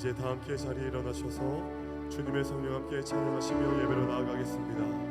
이제 다 함께 자리에 일어나셔서 주님의 성령 함께 찬양하시며 예배로 나아가겠습니다.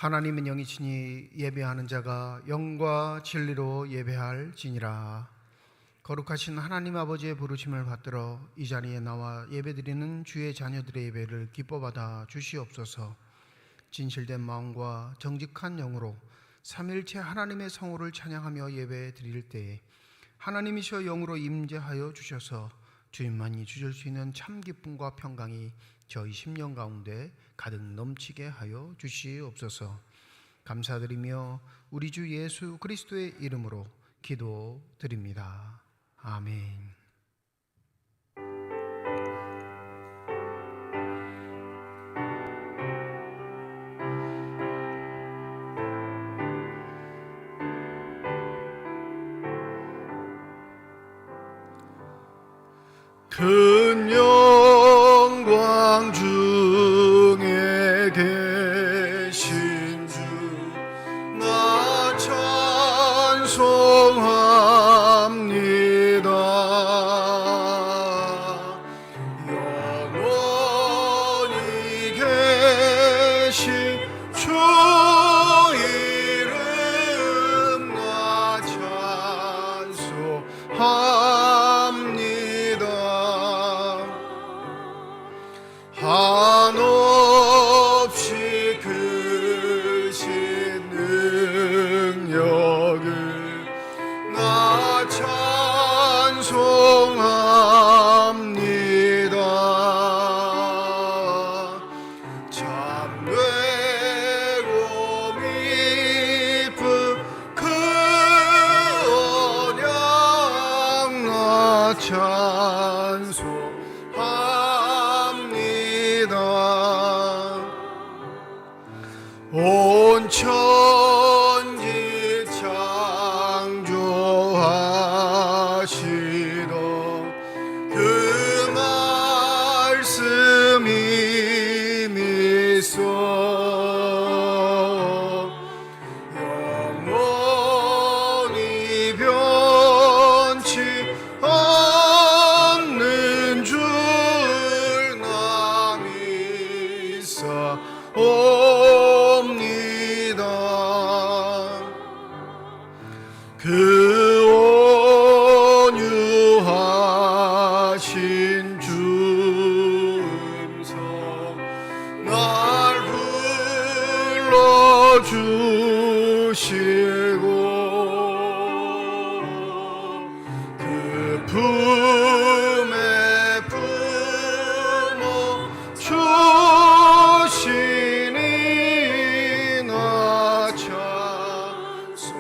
하나님은 영이시니 예배하는 자가 영과 진리로 예배할지니라. 거룩하신 하나님 아버지의 부르심을 받들어 이 자리에 나와 예배드리는 주의 자녀들의 예배를 기뻐받아 주시옵소서. 진실된 마음과 정직한 영으로 삼일체 하나님의 성호를 찬양하며 예배드릴 때에 하나님이시여 영으로 임재하여 주셔서 주님만이 주실 수 있는 참 기쁨과 평강이 저희 심령 가운데 가득 넘치게 하여 주시옵소서. 감사드리며 우리 주 예수 그리스도의 이름으로 기도드립니다. 아멘. 큰 영광 중에 계신 주 나 찬송합니다. 영원히 계신 주 이름 나 찬송합니다. 한없이 크신 능력을 나 찬송합니다. 참되고 깊은 그 언약 나 찬송합니다. 온 천지 창조하시던 그 말씀이 미소 영원 주시고 그 품에 품어 주시니 나 찬송합니다.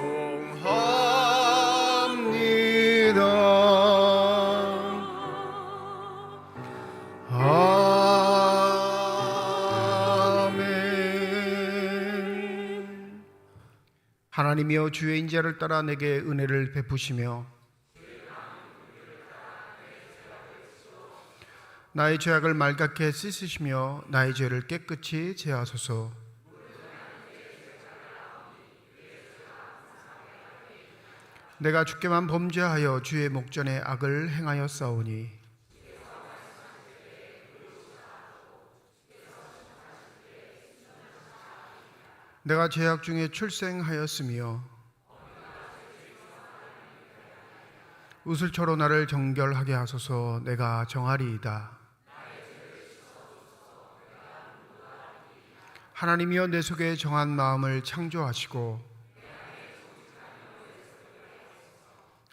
하나님이여 주의 인자를 따라 내게 은혜를 베푸시며 나의 죄악을 맑게 씻으시며 나의 죄를 깨끗이 제하소서. 내가 주께만 범죄하여 주의 목전에 악을 행하였사오니 내가 죄악 중에 출생하였으며 우슬초로 나를 정결하게 하소서. 내가 정하리이다. 하나님이여 내 속에 정한 마음을 창조하시고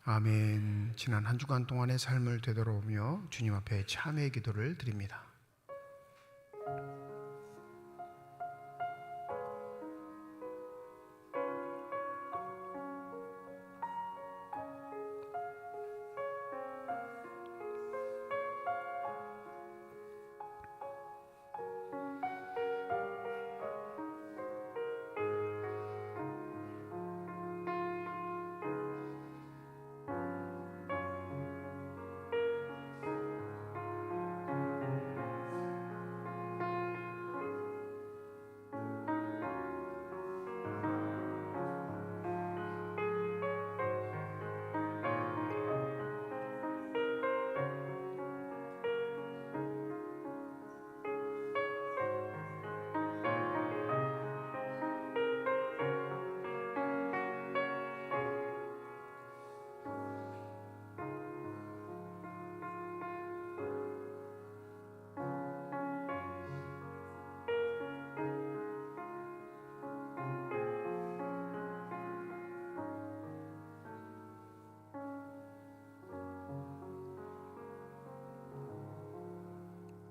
아멘. 지난 한 주간 동안의 삶을 되돌아오며 주님 앞에 참회의 기도를 드립니다.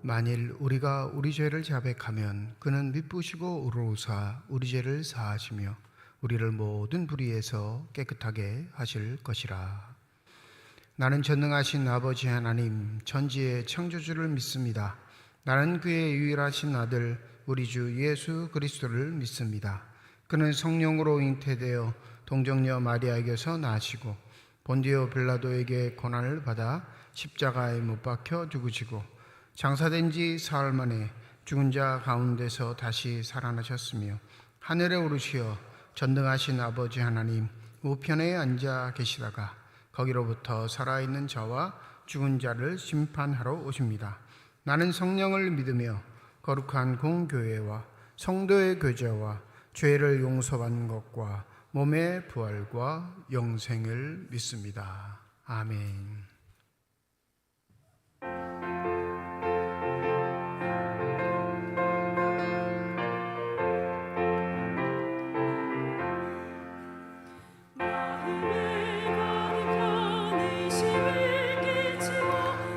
만일 우리가 우리 죄를 자백하면 그는 미쁘시고 의로우사 우리 죄를 사하시며 우리를 모든 불의에서 깨끗하게 하실 것이라. 나는 전능하신 아버지 하나님 천지의 창조주를 믿습니다. 나는 그의 유일하신 아들 우리 주 예수 그리스도를 믿습니다. 그는 성령으로 잉태되어 동정녀 마리아에게서 나시고 본디오 빌라도에게 고난을 받아 십자가에 못 박혀 죽으시고 장사된 지 사흘 만에 죽은 자 가운데서 다시 살아나셨으며 하늘에 오르시어 전능하신 아버지 하나님 우편에 앉아 계시다가 거기로부터 살아있는 자와 죽은 자를 심판하러 오십니다. 나는 성령을 믿으며 거룩한 공교회와 성도의 교제와 죄를 용서받는 것과 몸의 부활과 영생을 믿습니다. 아멘.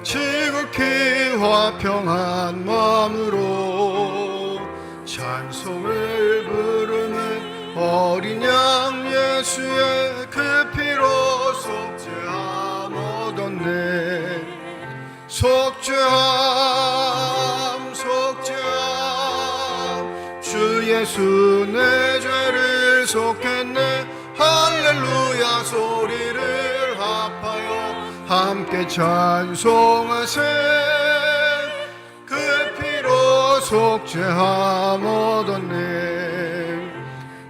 지극히 화평한 마음으로 찬송을 부르는 어린 양 예수의 그 피로 속죄함 얻었네. 속죄함 속죄함 주 예수 내 죄를 속했네. 할렐루야 소리를 합하여 함께 찬송하세. 그 피로 속죄함 얻었네.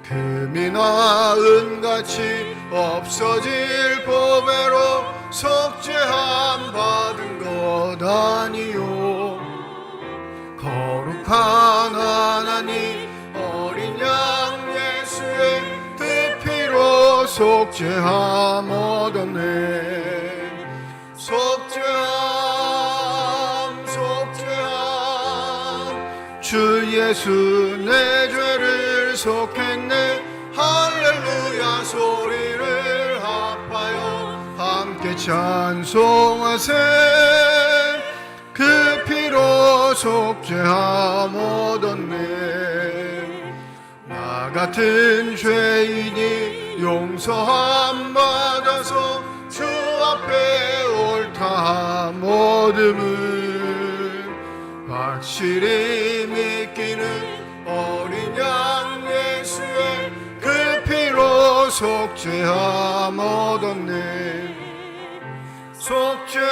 금이나 은같이 없어질 보배로 속죄함 받은 것 아니요. 거룩한 하나님 어린 양 예수의 그 피로 속죄함 얻었네. 속죄함 속죄함 주 예수 내 죄를 속했네. 할렐루야 소리를 합하여 함께 찬송하세. 그 피로 속죄함 얻었네. 나 같은 죄인이 용서함 받아서 주 앞에 옳다함 얻음은 확실히 믿기는 어린 양 예수의 그 피로 속죄함 얻었네. 속죄함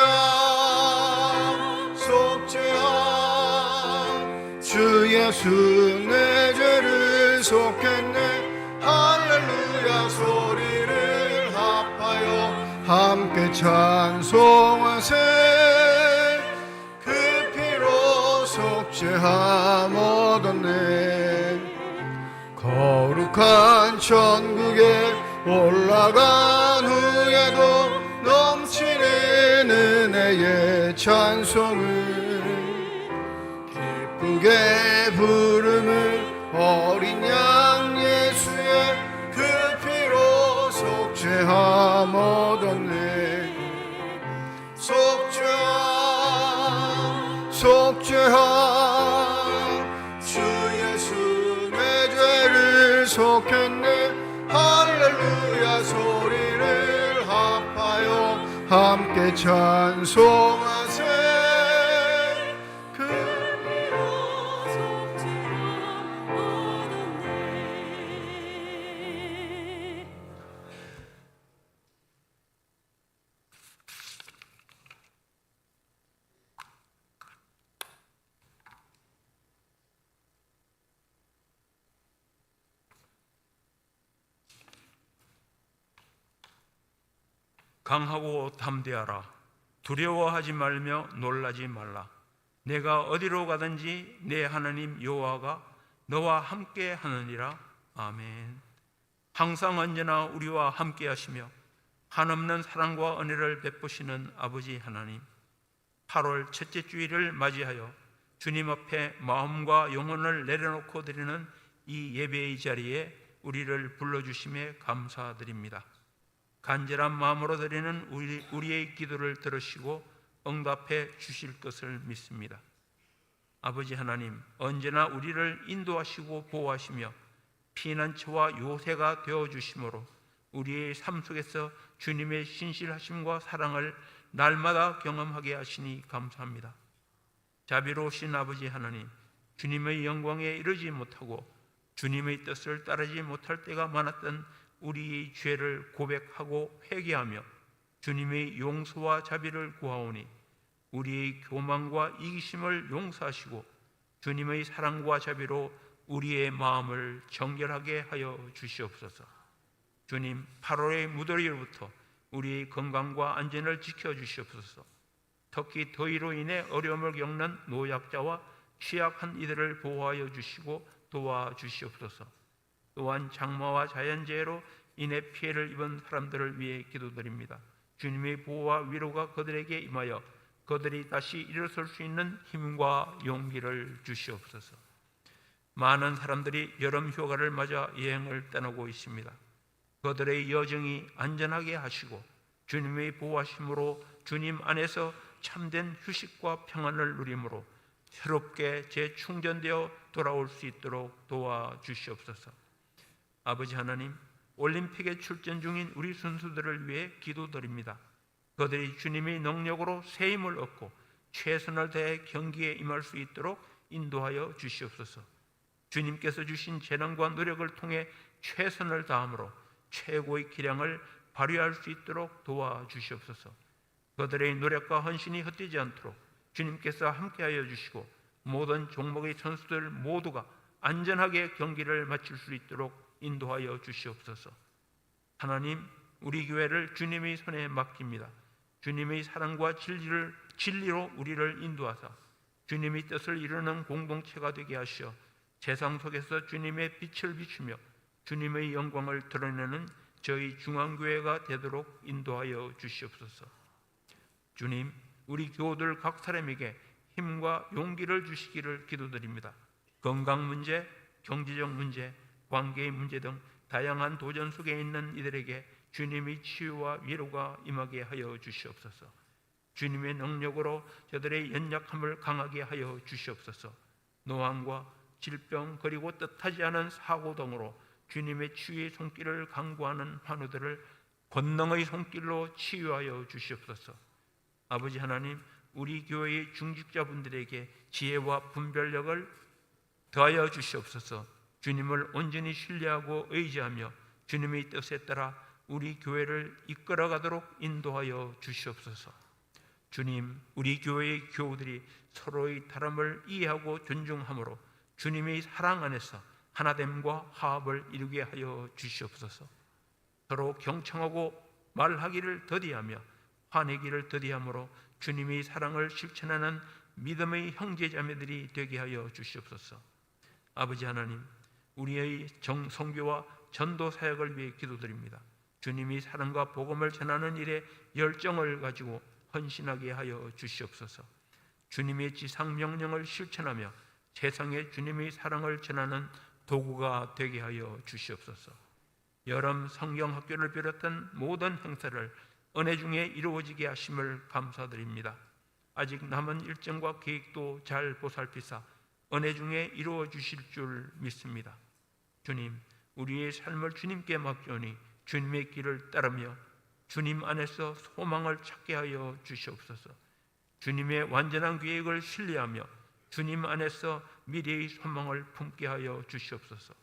속죄함 주 예수 내 죄를 속했네. 할렐루야 소리를 합하여 함께 찬송하세. 그 피로 속죄함 얻었네. 거룩한 천국에 올라간 후에도 넘치는 은혜의 찬송을 기쁘게 부름을 어린 양 예수의 그 피로 속죄함 얻었네. 속죄함 속죄함 주 예수 내 죄를 속했네. 할렐루야 소리를 합하여 함께 찬송하세. 그 피로 속죄함 얻었네. 강하고 담대하라. 두려워하지 말며 놀라지 말라. 내가 어디로 가든지 내 하나님 여호와가 너와 함께 하느니라. 아멘. 항상 언제나 우리와 함께 하시며 한없는 사랑과 은혜를 베푸시는 아버지 하나님, 8월 첫째 주일을 맞이하여 주님 앞에 마음과 영혼을 내려놓고 드리는 이 예배의 자리에 우리를 불러주심에 감사드립니다. 간절한 마음으로 드리는 우리의 기도를 들으시고 응답해 주실 것을 믿습니다. 아버지 하나님, 언제나 우리를 인도하시고 보호하시며 피난처와 요새가 되어주심으로 우리의 삶 속에서 주님의 신실하심과 사랑을 날마다 경험하게 하시니 감사합니다. 자비로우신 아버지 하나님, 주님의 영광에 이르지 못하고 주님의 뜻을 따르지 못할 때가 많았던 우리의 죄를 고백하고 회개하며 주님의 용서와 자비를 구하오니 우리의 교만과 이기심을 용서하시고 주님의 사랑과 자비로 우리의 마음을 정결하게 하여 주시옵소서. 주님, 8월의 무더위로부터 우리의 건강과 안전을 지켜주시옵소서. 특히 더위로 인해 어려움을 겪는 노약자와 취약한 이들을 보호하여 주시고 도와주시옵소서. 또한 장마와 자연재해로 인해 피해를 입은 사람들을 위해 기도드립니다. 주님의 보호와 위로가 그들에게 임하여 그들이 다시 일어설 수 있는 힘과 용기를 주시옵소서. 많은 사람들이 여름 휴가를 맞아 여행을 떠나고 있습니다. 그들의 여정이 안전하게 하시고 주님의 보호하심으로 주님 안에서 참된 휴식과 평안을 누림으로 새롭게 재충전되어 돌아올 수 있도록 도와주시옵소서. 아버지 하나님, 올림픽에 출전 중인 우리 선수들을 위해 기도드립니다. 그들이 주님의 능력으로 새 힘을 얻고 최선을 다해 경기에 임할 수 있도록 인도하여 주시옵소서. 주님께서 주신 재능과 노력을 통해 최선을 다함으로 최고의 기량을 발휘할 수 있도록 도와주시옵소서. 그들의 노력과 헌신이 헛되지 않도록 주님께서 함께하여 주시고 모든 종목의 선수들 모두가 안전하게 경기를 마칠 수 있도록 인도하여 주시옵소서. 하나님, 우리 교회를 주님의 손에 맡깁니다. 주님의 사랑과 진리로 우리를 인도하사 주님의 뜻을 이루는 공동체가 되게 하시어 세상 속에서 주님의 빛을 비추며 주님의 영광을 드러내는 저희 중앙교회가 되도록 인도하여 주시옵소서. 주님, 우리 교우들 각 사람에게 힘과 용기를 주시기를 기도드립니다. 건강 문제, 경제적 문제, 관계의 문제 등 다양한 도전 속에 있는 이들에게 주님의 치유와 위로가 임하게 하여 주시옵소서. 주님의 능력으로 저들의 연약함을 강하게 하여 주시옵소서. 노함과 질병 그리고 뜻하지 않은 사고 등으로 주님의 치유의 손길을 간구하는 환우들을 권능의 손길로 치유하여 주시옵소서. 아버지 하나님, 우리 교회의 중직자분들에게 지혜와 분별력을 더하여 주시옵소서. 주님을 온전히 신뢰하고 의지하며 주님의 뜻에 따라 우리 교회를 이끌어가도록 인도하여 주시옵소서. 주님, 우리 교회의 교우들이 서로의 다름을 이해하고 존중함으로 주님의 사랑 안에서 하나됨과 화합을 이루게 하여 주시옵소서. 서로 경청하고 말하기를 더디하며 화내기를 더디함으로 주님의 사랑을 실천하는 믿음의 형제자매들이 되게 하여 주시옵소서. 아버지 하나님, 우리의 성교와 전도 사역을 위해 기도드립니다. 주님이 사랑과 복음을 전하는 일에 열정을 가지고 헌신하게 하여 주시옵소서. 주님의 지상 명령을 실천하며 세상에 주님의 사랑을 전하는 도구가 되게 하여 주시옵소서. 여름 성경학교를 비롯한 모든 행사를 은혜 중에 이루어지게 하심을 감사드립니다. 아직 남은 일정과 계획도 잘 보살피사 은혜 중에 이루어 주실 줄 믿습니다. 주님, 우리의 삶을 주님께 맡기오니 주님의 길을 따르며 주님 안에서 소망을 찾게 하여 주시옵소서. 주님의 완전한 계획을 신뢰하며 주님 안에서 미래의 소망을 품게 하여 주시옵소서.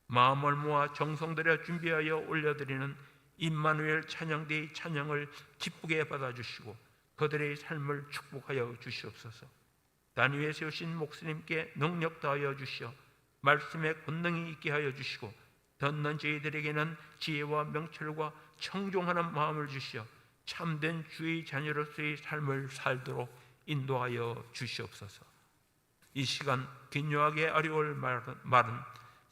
마음을 모아 정성 들여 준비하여 올려드리는 임마누엘 찬양대의 찬양을 기쁘게 받아주시고 그들의 삶을 축복하여 주시옵소서. 단위에 세우신 목사님께 능력 더하여 주시어 말씀의 권능이 있게 하여 주시고 듣는 저희들에게는 지혜와 명철과 청종하는 마음을 주시어 참된 주의 자녀로서의 삶을 살도록 인도하여 주시옵소서. 이 시간 긴요하게 아뢰올 말은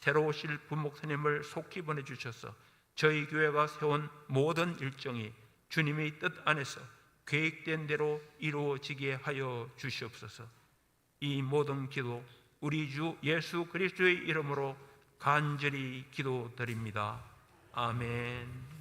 새로 오실 부목사님을 속히 보내주셔서 저희 교회가 세운 모든 일정이 주님의 뜻 안에서 계획된 대로 이루어지게 하여 주시옵소서. 이 모든 기도 우리 주 예수 그리스도의 이름으로 간절히 기도드립니다. 아멘.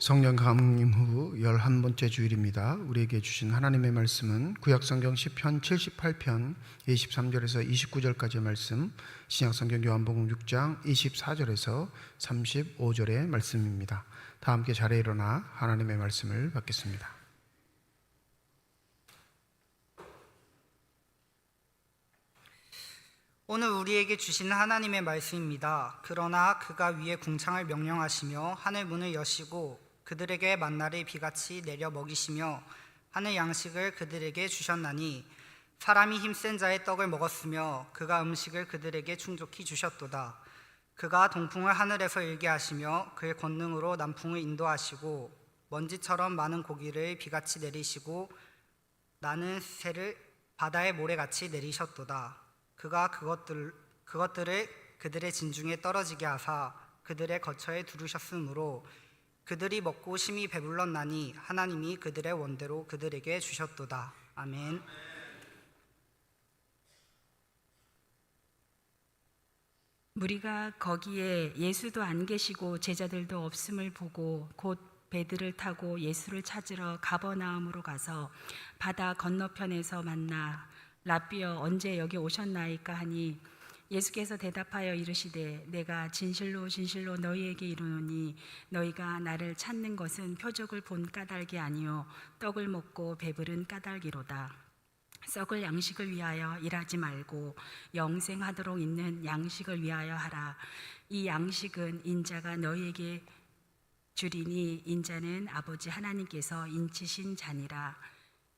성령 강림 후 11번째 주일입니다. 우리에게 주신 하나님의 말씀은 구약성경 시편 78편 23절에서 29절까지의 말씀, 신약성경 요한복음 6장 24절에서 35절의 말씀입니다. 다 함께 자리에 일어나 하나님의 말씀을 받겠습니다. 오늘 우리에게 주시는 하나님의 말씀입니다. 그러나 그가 위에 궁창을 명령하시며 하늘 문을 여시고 그들에게 만나를 비같이 내려 먹이시며 하늘 양식을 그들에게 주셨나니 사람이 힘센 자의 떡을 먹었으며 그가 음식을 그들에게 충족히 주셨도다. 그가 동풍을 하늘에서 일게 하시며 그의 권능으로 남풍을 인도하시고 먼지처럼 많은 고기를 비같이 내리시고 나는 새를 바다의 모래같이 내리셨도다. 그가 그것들을 그들의 진중에 떨어지게 하사 그들의 거처에 두르셨으므로 그들이 먹고 심히 배불렀나니 하나님이 그들의 원대로 그들에게 주셨도다. 아멘. 무리가 거기에 예수도 안 계시고 제자들도 없음을 보고 곧 배들을 타고 예수를 찾으러 가버나움으로 가서 바다 건너편에서 만나 라삐여 언제 여기 오셨나이까 하니 예수께서 대답하여 이르시되 내가 진실로 진실로 너희에게 이르노니 너희가 나를 찾는 것은 표적을 본 까닭이 아니요 떡을 먹고 배부른 까닭이로다. 썩을 양식을 위하여 일하지 말고 영생하도록 있는 양식을 위하여 하라. 이 양식은 인자가 너희에게 주리니 인자는 아버지 하나님께서 인치신 자니라.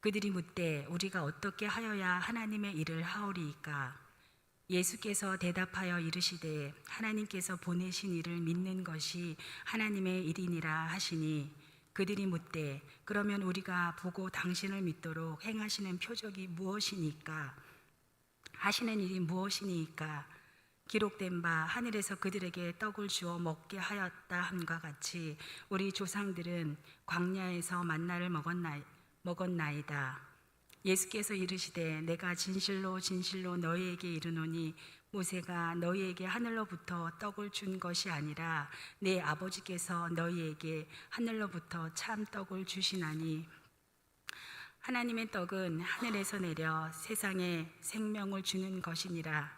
그들이 묻되 우리가 어떻게 하여야 하나님의 일을 하오리이까? 예수께서 대답하여 이르시되 하나님께서 보내신 이를 믿는 것이 하나님의 일이니라 하시니 그들이 묻되 그러면 우리가 보고 당신을 믿도록 행하시는 표적이 무엇이니까? 하시는 일이 무엇이니까? 기록된 바 하늘에서 그들에게 떡을 주어 먹게 하였다 함과 같이 우리 조상들은 광야에서 만나를 먹었나이다. 예수께서 이르시되 내가 진실로 진실로 너희에게 이르노니 모세가 너희에게 하늘로부터 떡을 준 것이 아니라 내 아버지께서 너희에게 하늘로부터 참 떡을 주시나니 하나님의 떡은 하늘에서 내려 세상에 생명을 주는 것이니라.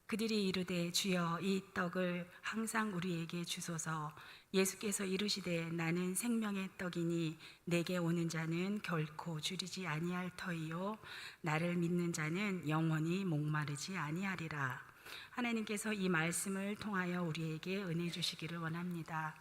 그들이 이르되 주여 이 떡을 항상 우리에게 주소서. 예수께서 이르시되 나는 생명의 떡이니 내게 오는 자는 결코 줄이지 아니할 터이요 나를 믿는 자는 영원히 목마르지 아니하리라. 하나님께서 이 말씀을 통하여 우리에게 은혜 주시기를 원합니다.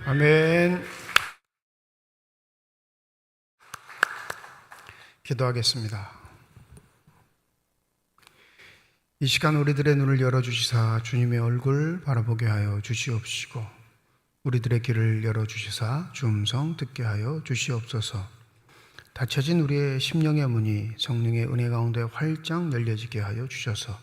아멘. 기도하겠습니다. 이 시간 우리들의 눈을 열어주시사 주님의 얼굴 바라보게 하여 주시옵시고, 우리들의 귀를 열어주시사 주 음성 듣게 하여 주시옵소서. 닫혀진 우리의 심령의 문이 성령의 은혜 가운데 활짝 열려지게 하여 주셔서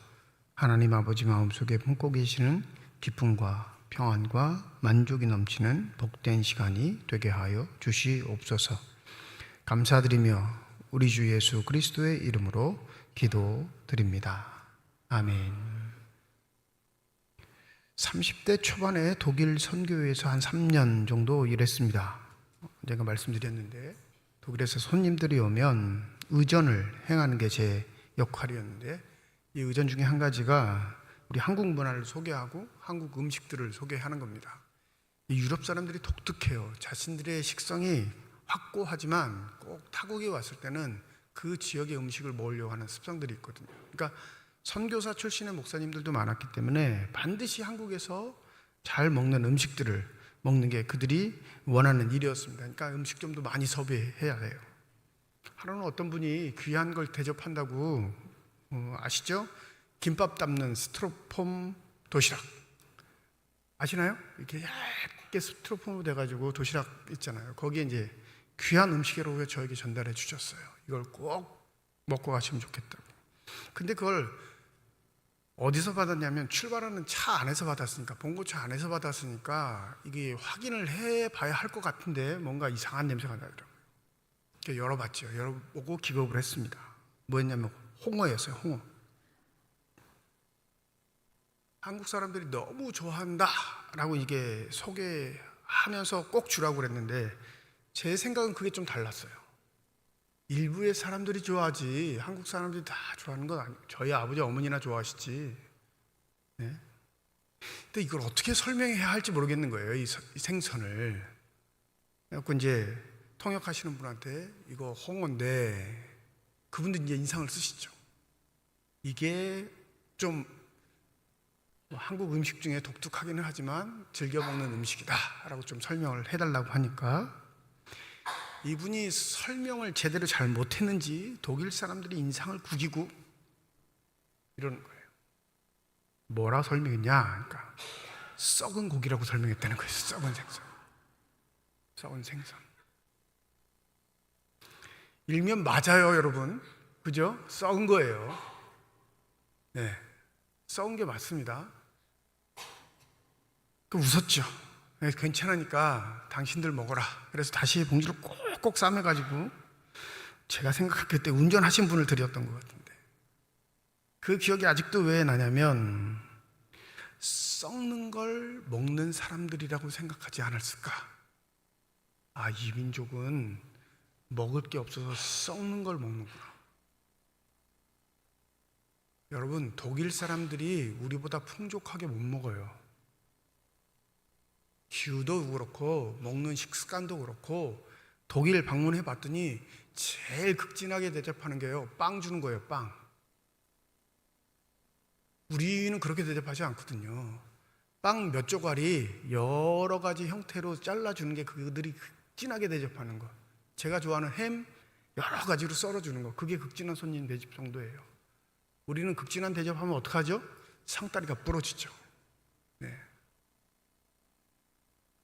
하나님 아버지 마음속에 품고 계시는 기쁨과 평안과 만족이 넘치는 복된 시간이 되게 하여 주시옵소서. 감사드리며 우리 주 예수 그리스도의 이름으로 기도드립니다. 아멘. 30대 초반에 독일 선교회에서 한 3년 정도 일했습니다. 제가 말씀드렸는데 독일에서 손님들이 오면 의전을 행하는 게 제 역할이었는데, 이 의전 중에 한 가지가 우리 한국 문화를 소개하고 한국 음식들을 소개하는 겁니다. 이 유럽 사람들이 독특해요. 자신들의 식성이 확고하지만 꼭 타국에 왔을 때는 그 지역의 음식을 먹으려고 하는 습성들이 있거든요. 그러니까 선교사 출신의 목사님들도 많았기 때문에 반드시 한국에서 잘 먹는 음식들을 먹는 게 그들이 원하는 일이었습니다. 그러니까 음식점도 많이 섭외해야 돼요. 하루는 어떤 분이 귀한 걸 대접한다고 아시죠? 김밥 담는 스티로폼 도시락 아시나요? 이렇게 얇게 스티로폼으로 돼가지고 도시락 있잖아요. 거기에 이제 귀한 음식이라고 저에게 전달해 주셨어요. 이걸 꼭 먹고 가시면 좋겠다고. 근데 그걸 어디서 받았냐면 출발하는 차 안에서 받았으니까, 봉고차 안에서 받았으니까 이게 확인을 해봐야 할 것 같은데 뭔가 이상한 냄새가 나더라고요. 열어봤죠. 열어보고 기겁을 했습니다. 뭐였냐면 홍어였어요. 홍어. 한국 사람들이 너무 좋아한다라고 이게 소개하면서 꼭 주라고 그랬는데 제 생각은 그게 좀 달랐어요. 일부의 사람들이 좋아하지 한국 사람들이 다 좋아하는 건 아니에요. 저희 아버지 어머니나 좋아하시지. 네? 근데 이걸 어떻게 설명해야 할지 모르겠는 거예요. 이 생선을. 그래서 이제 통역하시는 분한테 이거 홍어인데, 그분들 이제 인상을 쓰시죠. 이게 좀 한국 음식 중에 독특하기는 하지만 즐겨 먹는 음식이다라고 좀 설명을 해달라고 하니까 이분이 설명을 제대로 잘 못했는지 독일 사람들이 인상을 구기고 이러는 거예요. 뭐라 설명했냐? 그러니까 썩은 고기라고 설명했다는 거예요. 썩은 생선. 썩은 생선. 일면 맞아요, 여러분. 그죠? 썩은 거예요. 네, 썩은 게 맞습니다. 그 웃었죠. 네, 괜찮으니까 당신들 먹어라. 그래서 다시 봉지를 꼭꼭 싸매가지고 제가 생각할 때 운전하신 분을 드렸던 것 같은데, 그 기억이 아직도 왜 나냐면 썩는 걸 먹는 사람들이라고 생각하지 않았을까. 아, 이 민족은 먹을 게 없어서 썩는 걸 먹는구나. 여러분, 독일 사람들이 우리보다 풍족하게 못 먹어요. 기후도 그렇고 먹는 식습관도 그렇고. 독일 방문해 봤더니 제일 극진하게 대접하는 게요, 빵 주는 거예요. 빵. 우리는 그렇게 대접하지 않거든요. 빵 몇 조각이 여러 가지 형태로 잘라주는 게 그들이 극진하게 대접하는 거. 제가 좋아하는 햄 여러 가지로 썰어주는 거. 그게 극진한 손님 대접 정도예요. 우리는 극진한 대접하면 어떡하죠? 상다리가 부러지죠. 네.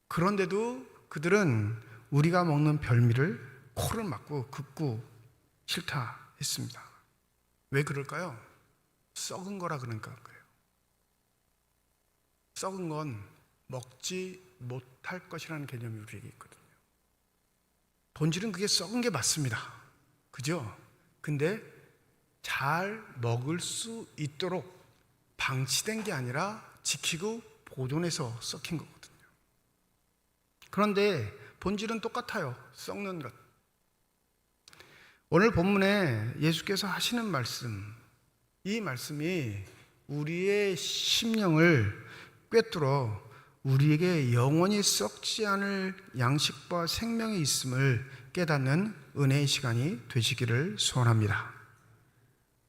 그런데도 그들은 우리가 먹는 별미를 코를 막고 긋고 싫다 했습니다. 왜 그럴까요? 썩은 거라 그러니까 그래요. 썩은 건 먹지 못할 것이라는 개념이 우리에게 있거든요. 본질은 그게 썩은 게 맞습니다. 그죠? 근데 잘 먹을 수 있도록 방치된 게 아니라 지키고 보존해서 썩힌 거거든요. 그런데 본질은 똑같아요. 썩는 것. 오늘 본문에 예수께서 하시는 말씀, 이 말씀이 우리의 심령을 꿰뚫어 우리에게 영원히 썩지 않을 양식과 생명이 있음을 깨닫는 은혜의 시간이 되시기를 소원합니다.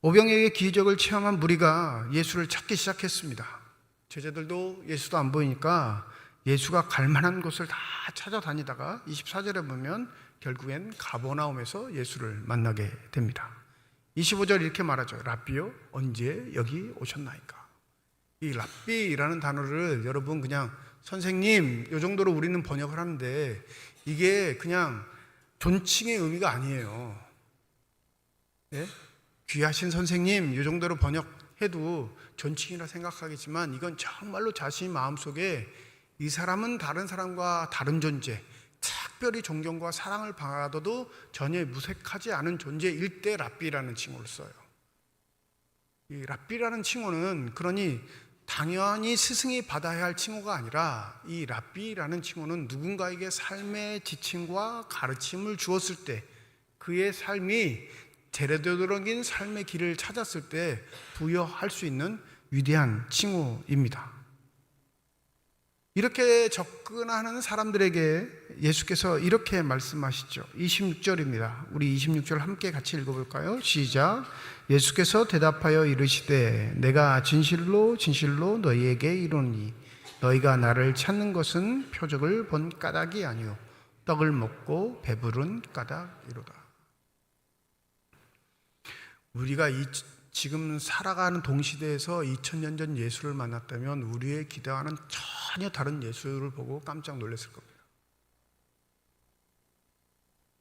오병이어의 기적을 체험한 무리가 예수를 찾기 시작했습니다. 제자들도 예수도 안 보이니까 예수가 갈 만한 곳을 다 찾아다니다가 24절에 보면 결국엔 가버나움에서 예수를 만나게 됩니다. 25절 이렇게 말하죠. 랍비요, 언제 여기 오셨나이까? 이 랍비라는 단어를 여러분 그냥 선생님 이 정도로 우리는 번역을 하는데 이게 그냥 존칭의 의미가 아니에요. 예? 귀하신 선생님 이 정도로 번역해도 존칭이라 생각하겠지만 이건 정말로 자신 마음속에 이 사람은 다른 사람과 다른 존재, 특별히 존경과 사랑을 받아도 전혀 무색하지 않은 존재일 때 랍비라는 칭호를 써요. 이 랍비라는 칭호는 그러니 당연히 스승이 받아야 할 칭호가 아니라 이 랍비라는 칭호는 누군가에게 삶의 지침과 가르침을 주었을 때 그의 삶이 제대로된 삶의 길을 찾았을 때 부여할 수 있는 위대한 칭호입니다. 이렇게 접근하는 사람들에게 예수께서 이렇게 말씀하시죠. 26절입니다. 우리 26절 함께 같이 읽어볼까요? 시작. 예수께서 대답하여 이르시되 내가 진실로 진실로 너희에게 이르노니 너희가 나를 찾는 것은 표적을 본 까닭이 아니요 떡을 먹고 배부른 까닭이로다. 우리가 지금 살아가는 동시대에서 2000년 전 예수를 만났다면 우리의 기대와는 전혀 다른 예수를 보고 깜짝 놀랐을 겁니다.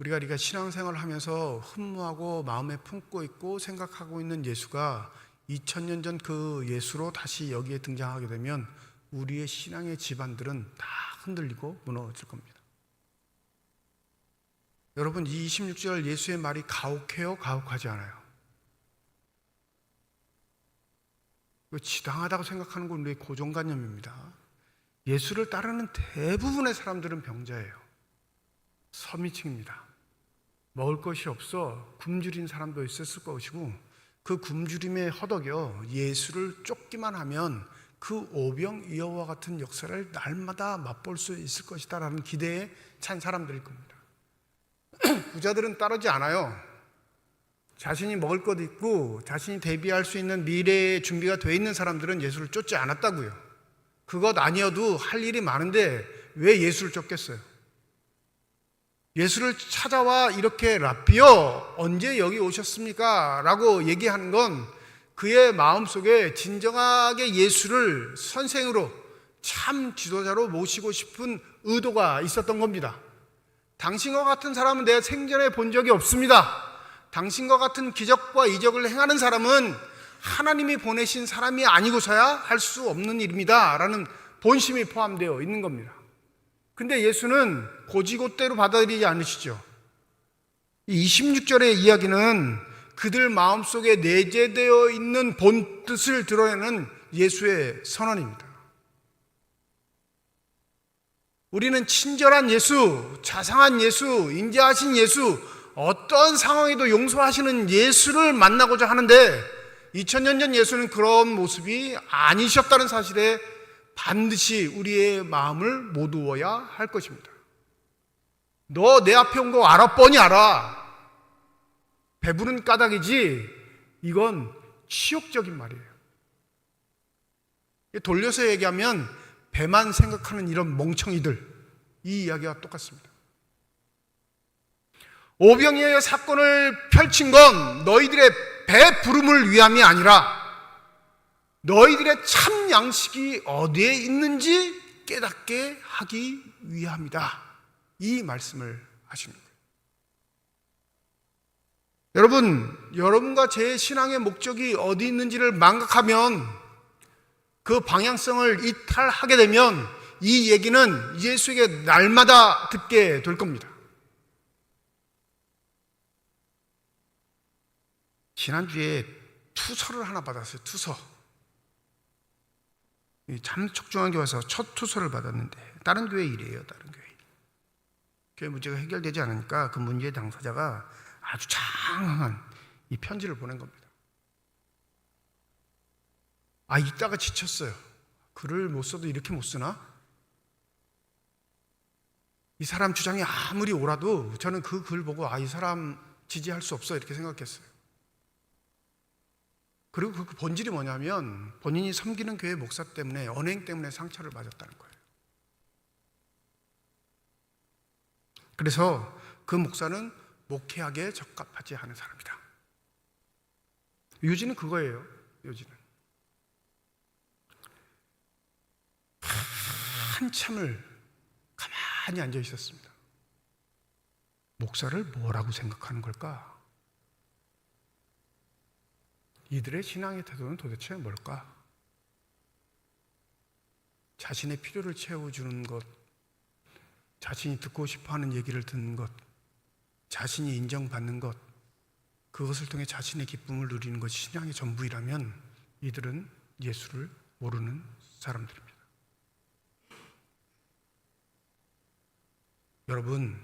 우리가 신앙생활을 하면서 흠모하고 마음에 품고 있고 생각하고 있는 예수가 2000년 전 그 예수로 다시 여기에 등장하게 되면 우리의 신앙의 기반들은 다 흔들리고 무너질 겁니다. 여러분, 이 26절 예수의 말이 가혹해요? 가혹하지 않아요? 지당하다고 생각하는 건 우리의 고정관념입니다. 예수를 따르는 대부분의 사람들은 병자예요. 서민층입니다. 먹을 것이 없어 굶주린 사람도 있었을 것이고 그 굶주림에 허덕여 예수를 쫓기만 하면 그 오병이어와 같은 역사를 날마다 맛볼 수 있을 것이다 라는 기대에 찬 사람들일 겁니다. 부자들은 따르지 않아요. 자신이 먹을 것 있고 자신이 대비할 수 있는 미래의 준비가 되어 있는 사람들은 예수를 쫓지 않았다고요. 그것 아니어도 할 일이 많은데 왜 예수를 쫓겠어요? 예수를 찾아와 이렇게 랍비요 언제 여기 오셨습니까? 라고 얘기하는 건 그의 마음속에 진정하게 예수를 선생으로 참 지도자로 모시고 싶은 의도가 있었던 겁니다. 당신과 같은 사람은 내가 생전에 본 적이 없습니다. 당신과 같은 기적과 이적을 행하는 사람은 하나님이 보내신 사람이 아니고서야 할 수 없는 일입니다 라는 본심이 포함되어 있는 겁니다. 근데 예수는 고지고대로 받아들이지 않으시죠. 이 26절의 이야기는 그들 마음속에 내재되어 있는 본뜻을 드러내는 예수의 선언입니다. 우리는 친절한 예수, 자상한 예수, 인자하신 예수, 어떤 상황에도 용서하시는 예수를 만나고자 하는데 2000년 전 예수는 그런 모습이 아니셨다는 사실에 반드시 우리의 마음을 모두어야 할 것입니다. 너 내 앞에 온 거 알아? 뻔히 알아. 배부른 까닭이지 이건 치욕적인 말이에요. 돌려서 얘기하면 배만 생각하는 이런 멍청이들, 이 이야기와 똑같습니다. 오병이어의 사건을 펼친 건 너희들의 배부름을 위함이 아니라 너희들의 참 양식이 어디에 있는지 깨닫게 하기 위함이다. 이 말씀을 하시는 거예요. 여러분과 제 신앙의 목적이 어디 있는지를 망각하면 그 방향성을 이탈하게 되면 이 얘기는 예수에게 날마다 듣게 될 겁니다. 지난주에 투서를 하나 받았어요. 투서. 참 척중한 교회에서 첫 투서를 받았는데 다른 교회 일이에요. 다른 교회 일. 교회 문제가 해결되지 않으니까 그 문제의 당사자가 아주 장황한 이 편지를 보낸 겁니다. 읽다가 지쳤어요. 글을 못 써도 이렇게 못 쓰나? 이 사람 주장이 아무리 옳아도 저는 그 글 보고 이 사람 지지할 수 없어 이렇게 생각했어요. 그리고 그 본질이 뭐냐면 본인이 섬기는 교회 목사 때문에 언행 때문에 상처를 맞았다는 거예요. 그래서 그 목사는 목회하기에 적합하지 않은 사람이다. 요지는 그거예요. 요지는 한참을 가만히 앉아 있었습니다. 목사를 뭐라고 생각하는 걸까? 이들의 신앙의 태도는 도대체 뭘까? 자신의 필요를 채워주는 것, 자신이 듣고 싶어하는 얘기를 듣는 것, 자신이 인정받는 것, 그것을 통해 자신의 기쁨을 누리는 것이 신앙의 전부이라면 이들은 예수를 모르는 사람들입니다. 여러분,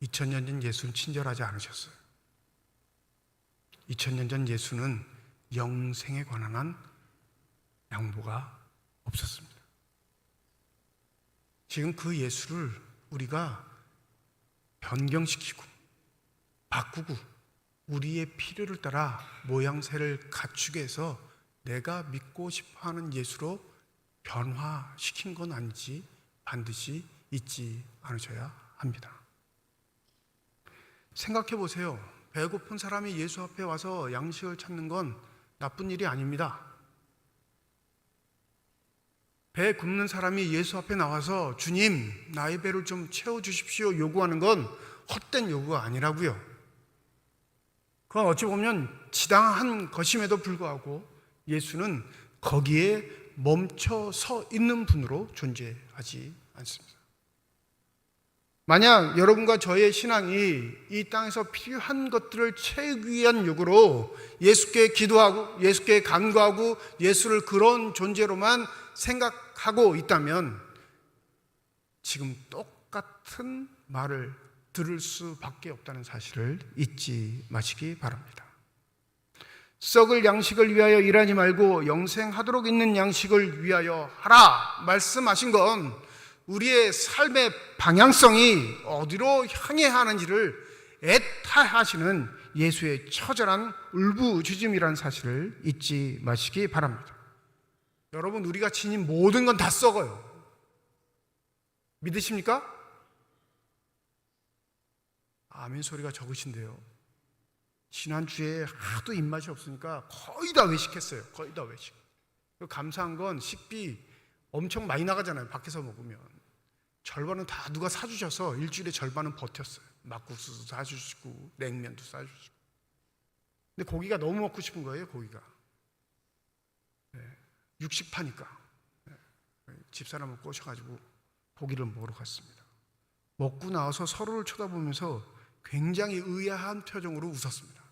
2000년 전 예수는 친절하지 않으셨어요. 2000년 전 예수는 영생에 관한 한 양보가 없었습니다. 지금 그 예수를 우리가 변경시키고 바꾸고 우리의 필요를 따라 모양새를 갖추게 해서 내가 믿고 싶어하는 예수로 변화시킨 건 아니지 반드시 잊지 않으셔야 합니다. 생각해 보세요. 배고픈 사람이 예수 앞에 와서 양식을 찾는 건 나쁜 일이 아닙니다. 배 굶는 사람이 예수 앞에 나와서 주님, 나의 배를 좀 채워주십시오 요구하는 건 헛된 요구가 아니라고요. 그건 어찌 보면 지당한 것임에도 불구하고 예수는 거기에 멈춰 서 있는 분으로 존재하지 않습니다. 만약 여러분과 저의 신앙이 이 땅에서 필요한 것들을 채우기 위한 요구로 예수께 기도하고 예수께 간구하고 예수를 그런 존재로만 생각하고 있다면 지금 똑같은 말을 들을 수밖에 없다는 사실을 잊지 마시기 바랍니다. 썩을 양식을 위하여 일하지 말고 영생하도록 있는 양식을 위하여 하라 말씀하신 건 우리의 삶의 방향성이 어디로 향해야 하는지를 애타하시는 예수의 처절한 울부짖음이라는 사실을 잊지 마시기 바랍니다. 여러분, 우리가 지닌 모든 건 다 썩어요. 믿으십니까? 아멘 소리가 적으신데요. 지난주에 하도 입맛이 없으니까 거의 다 외식했어요. 거의 다 외식. 감사한 건 식비 엄청 많이 나가잖아요. 밖에서 먹으면. 절반은 다 누가 사주셔서 일주일에 절반은 버텼어요. 막국수도 사주시고 냉면도 사주시고. 근데 고기가 너무 먹고 싶은 거예요. 고기가. 육식 파니까. 집사람을 꼬셔가지고 고기를 먹으러 갔습니다. 먹고 나와서 서로를 쳐다보면서 굉장히 의아한 표정으로 웃었습니다.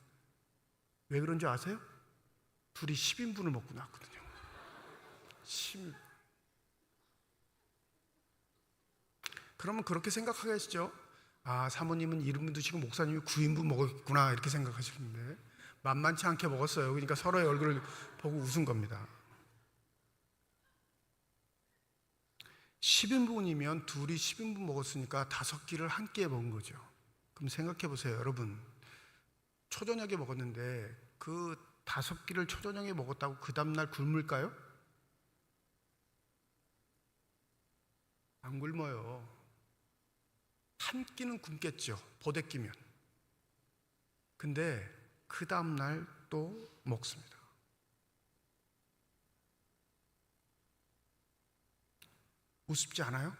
왜 그런지 아세요? 둘이 10인분을 먹고 나왔거든요. 10인분. 그러면 그렇게 생각하겠죠? 아, 사모님은 1인분 드시고 목사님이 9인분 먹었구나 이렇게 생각하시는데 만만치 않게 먹었어요. 그러니까 서로의 얼굴을 보고 웃은 겁니다. 10인분이면 둘이 10인분 먹었으니까 5끼를 한 끼에 먹은 거죠. 그럼 생각해 보세요. 여러분, 초저녁에 먹었는데 그 5끼를 초저녁에 먹었다고 그 다음날 굶을까요? 안 굶어요. 한 끼는 굶겠죠. 보대끼면. 근데 그 다음날 또 먹습니다. 우습지 않아요?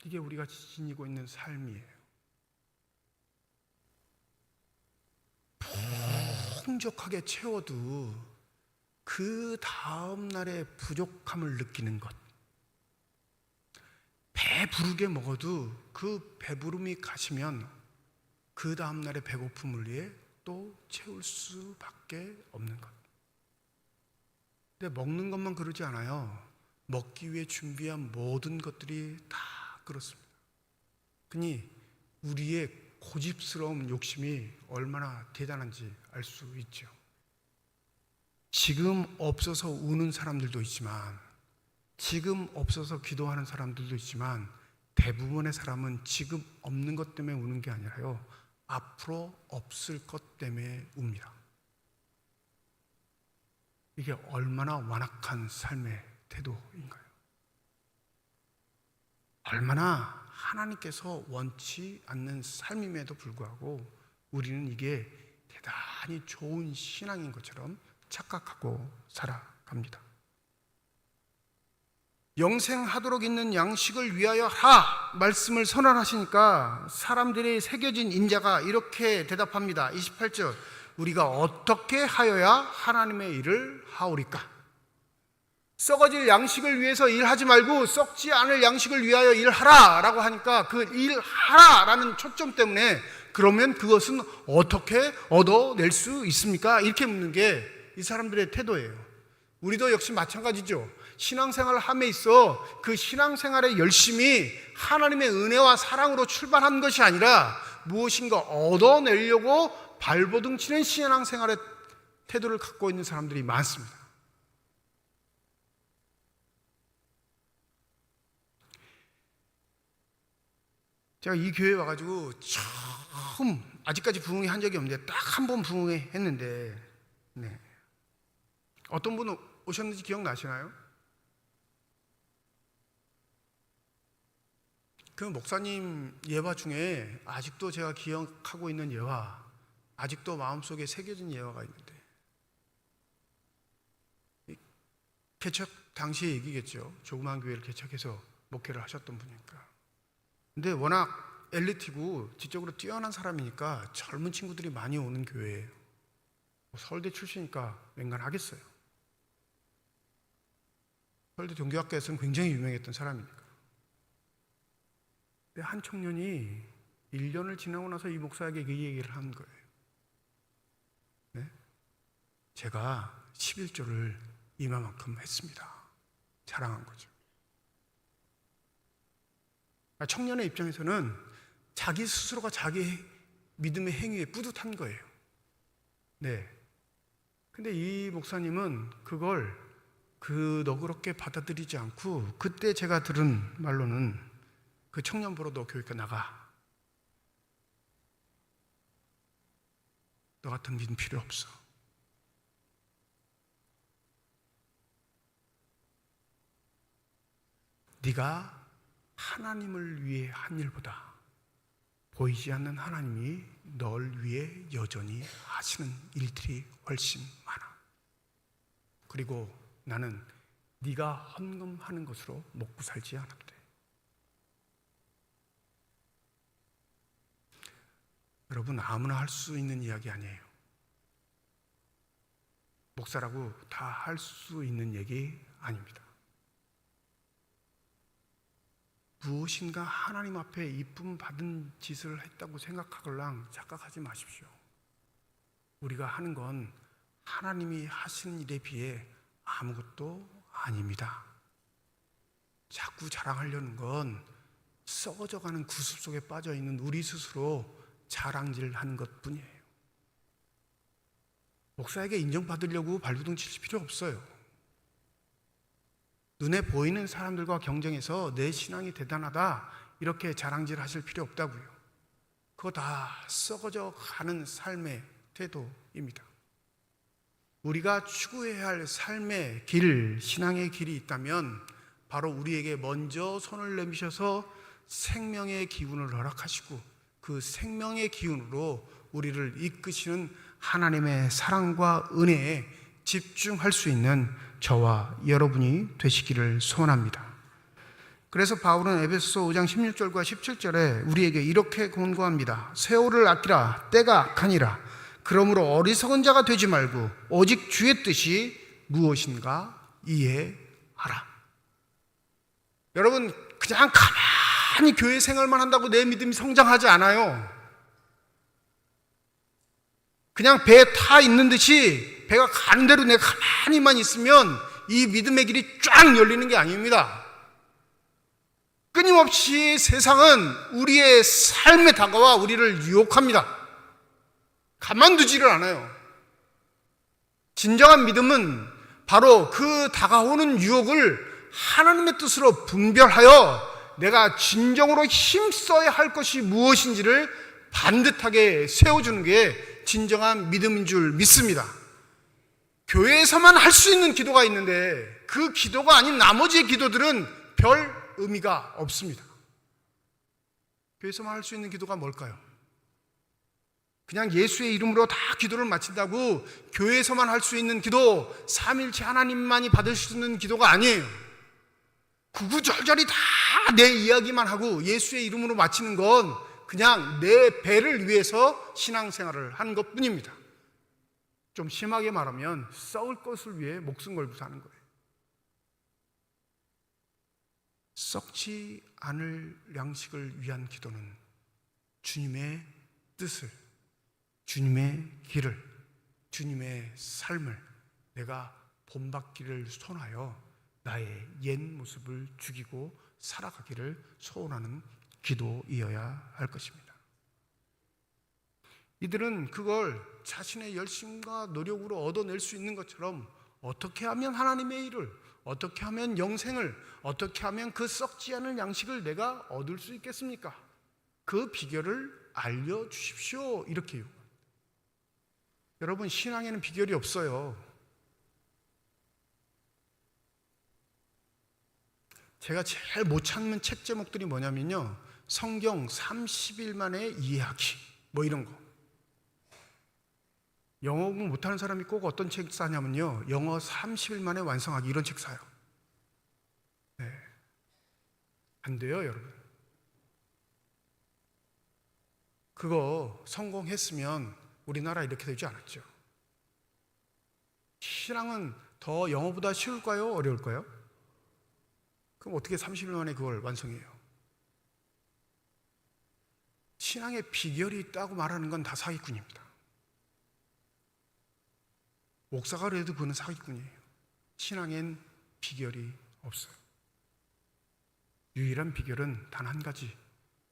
이게 우리가 지니고 있는 삶이에요. 풍족하게 채워도 그 다음날의 부족함을 느끼는 것. 배부르게 먹어도 그 배부름이 가시면 그 다음날의 배고픔을 위해 또 채울 수밖에 없는 것. 근데 먹는 것만 그러지 않아요. 먹기 위해 준비한 모든 것들이 다 그렇습니다. 그니 우리의 고집스러운 욕심이 얼마나 대단한지 알 수 있죠. 지금 없어서 우는 사람들도 있지만 지금 없어서 기도하는 사람들도 있지만 대부분의 사람은 지금 없는 것 때문에 우는 게 아니라요. 앞으로 없을 것 때문에 웁니다. 이게 얼마나 완악한 삶의 태도인가요? 얼마나 하나님께서 원치 않는 삶임에도 불구하고 우리는 이게 대단히 좋은 신앙인 것처럼 착각하고 살아갑니다. 영생하도록 있는 양식을 위하여 하라 말씀을 선언하시니까 사람들이 새겨진 인자가 이렇게 대답합니다. 28절, 우리가 어떻게 하여야 하나님의 일을 하오리까? 썩어질 양식을 위해서 일하지 말고 썩지 않을 양식을 위하여 일하라 라고 하니까 그 일하라 라는 초점 때문에 그러면 그것은 어떻게 얻어낼 수 있습니까? 이렇게 묻는 게 이 사람들의 태도예요. 우리도 역시 마찬가지죠. 신앙생활을 함에 있어 그 신앙생활의 열심이 하나님의 은혜와 사랑으로 출발한 것이 아니라 무엇인가 얻어내려고 발버둥 치는 신앙생활의 태도를 갖고 있는 사람들이 많습니다. 제가 이 교회에 와가지고 처음, 아직까지 부흥회 한 적이 없는데 딱 한 번 부흥회 했는데, 네. 어떤 분 오셨는지 기억나시나요? 그 목사님 예화 중에 아직도 제가 기억하고 있는 예화, 아직도 마음속에 새겨진 예화가 있는데, 개척 당시의 얘기겠죠. 조그만 교회를 개척해서 목회를 하셨던 분이니까. 근데 워낙 엘리트고 지적으로 뛰어난 사람이니까 젊은 친구들이 많이 오는 교회예요. 서울대 출신이니까 맹간하겠어요. 서울대 종교학과에서는 굉장히 유명했던 사람이니까. 근데 한 청년이 1년을 지나고 나서 이 목사에게 그 얘기를 한 거예요. 네? 제가 11조를 이만큼 했습니다. 자랑한 거죠. 청년의 입장에서는 자기 스스로가 자기 믿음의 행위에 뿌듯한 거예요. 네. 근데 이 목사님은 그걸 너그럽게 받아들이지 않고, 그때 제가 들은 말로는 그 청년 보러 너 교회가 나가. 너 같은 믿음 필요 없어. 네가 하나님을 위해 한 일보다 보이지 않는 하나님이 널 위해 여전히 하시는 일들이 훨씬 많아. 그리고 나는 네가 헌금하는 것으로 먹고 살지 않아도 돼. 여러분, 아무나 할 수 있는 이야기 아니에요. 목사라고 다 할 수 있는 얘기 아닙니다. 무엇인가 하나님 앞에 이쁨 받은 짓을 했다고 생각하걸랑 착각하지 마십시오. 우리가 하는 건 하나님이 하신 일에 비해 아무것도 아닙니다. 자꾸 자랑하려는 건 썩어져가는 구습 속에 빠져있는 우리 스스로 자랑질하는 것뿐이에요. 목사에게 인정받으려고 발버둥 칠 필요 없어요. 눈에 보이는 사람들과 경쟁해서 내 신앙이 대단하다 이렇게 자랑질 하실 필요 없다고요. 그거 다 썩어져 가는 삶의 태도입니다. 우리가 추구해야 할 삶의 길, 신앙의 길이 있다면 바로 우리에게 먼저 손을 내미셔서 생명의 기운을 허락하시고 그 생명의 기운으로 우리를 이끄시는 하나님의 사랑과 은혜에 집중할 수 있는 저와 여러분이 되시기를 소원합니다. 그래서 바울은 에베소서 5장 16절과 17절에 우리에게 이렇게 권고합니다. 세월을 아끼라, 때가 악하니라. 그러므로 어리석은 자가 되지 말고 오직 주의 뜻이 무엇인가 이해하라. 여러분, 그냥 가만히 교회 생활만 한다고 내 믿음이 성장하지 않아요. 그냥 배에 타 있는 듯이 배가 가는 대로 내가 가만히만 있으면 이 믿음의 길이 쫙 열리는 게 아닙니다. 끊임없이 세상은 우리의 삶에 다가와 우리를 유혹합니다. 가만두지를 않아요. 진정한 믿음은 바로 그 다가오는 유혹을 하나님의 뜻으로 분별하여 내가 진정으로 힘써야 할 것이 무엇인지를 반듯하게 세워주는 게 진정한 믿음인 줄 믿습니다. 교회에서만 할 수 있는 기도가 있는데 그 기도가 아닌 나머지의 기도들은 별 의미가 없습니다. 교회에서만 할 수 있는 기도가 뭘까요? 그냥 예수의 이름으로 다 기도를 마친다고 교회에서만 할 수 있는 기도, 삼일체 하나님만이 받을 수 있는 기도가 아니에요. 구구절절히 다 내 이야기만 하고 예수의 이름으로 마치는 건 그냥 내 배를 위해서 신앙생활을 하는 것뿐입니다. 좀 심하게 말하면 썩을 것을 위해 목숨 걸고 사는 거예요. 썩지 않을 양식을 위한 기도는 주님의 뜻을, 주님의 길을, 주님의 삶을 내가 본받기를 소원하여 나의 옛 모습을 죽이고 살아가기를 소원하는 기도이어야 할 것입니다. 이들은 그걸 자신의 열심과 노력으로 얻어낼 수 있는 것처럼 어떻게 하면 하나님의 일을, 어떻게 하면 영생을, 어떻게 하면 그 썩지 않은 양식을 내가 얻을 수 있겠습니까? 그 비결을 알려주십시오. 이렇게 요구합니다. 여러분, 신앙에는 비결이 없어요. 제가 제일 못 찾는 책 제목들이 뭐냐면요, 성경 30일 만에 이해하기 뭐 이런 거. 영어 공부 못하는 사람이 꼭 어떤 책 사냐면요, 영어 30일 만에 완성하기 이런 책 사요. 네. 안 돼요, 여러분. 그거 성공했으면 우리나라 이렇게 되지 않았죠. 신앙은 더 영어보다 쉬울까요? 어려울까요? 그럼 어떻게 30일 만에 그걸 완성해요? 신앙의 비결이 있다고 말하는 건 다 사기꾼입니다. 목사가 그래도 그는 사기꾼이에요. 신앙엔 비결이 없어요. 유일한 비결은 단 한 가지,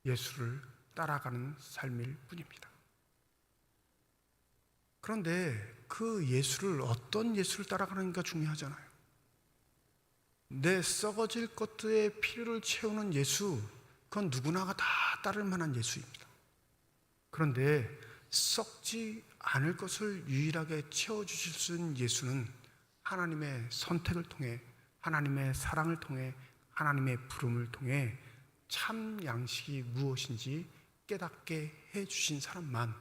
예수를 따라가는 삶일 뿐입니다. 그런데 그 예수를, 어떤 예수를 따라가는가 중요하잖아요. 내 썩어질 것들의 필요를 채우는 예수, 그건 누구나가 다 따를 만한 예수입니다. 그런데 썩지 않을 것을 유일하게 채워주실 수 있는 예수는 하나님의 선택을 통해, 하나님의 사랑을 통해, 하나님의 부름을 통해 참 양식이 무엇인지 깨닫게 해주신 사람만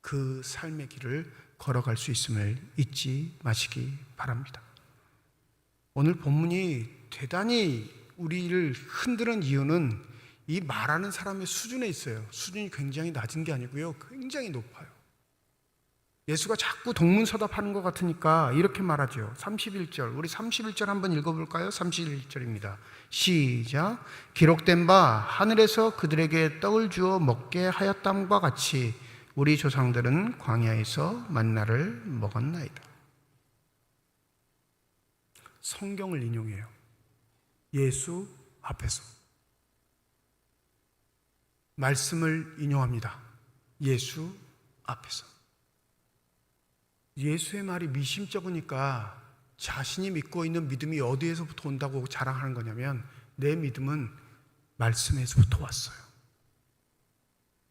그 삶의 길을 걸어갈 수 있음을 잊지 마시기 바랍니다. 오늘 본문이 대단히 우리를 흔드는 이유는 이 말하는 사람의 수준에 있어요. 수준이 굉장히 낮은 게 아니고요, 굉장히 높아요. 예수가 자꾸 동문서답하는 것 같으니까 이렇게 말하죠. 31절, 우리 31절 한번 읽어볼까요? 31절입니다. 시작. 기록된 바 하늘에서 그들에게 떡을 주어 먹게 하였담과 같이 우리 조상들은 광야에서 만나를 먹었나이다. 성경을 인용해요. 예수 앞에서 말씀을 인용합니다. 예수 앞에서. 예수의 말이 미심쩍으니까 자신이 믿고 있는 믿음이 어디에서부터 온다고 자랑하는 거냐면, 내 믿음은 말씀에서부터 왔어요.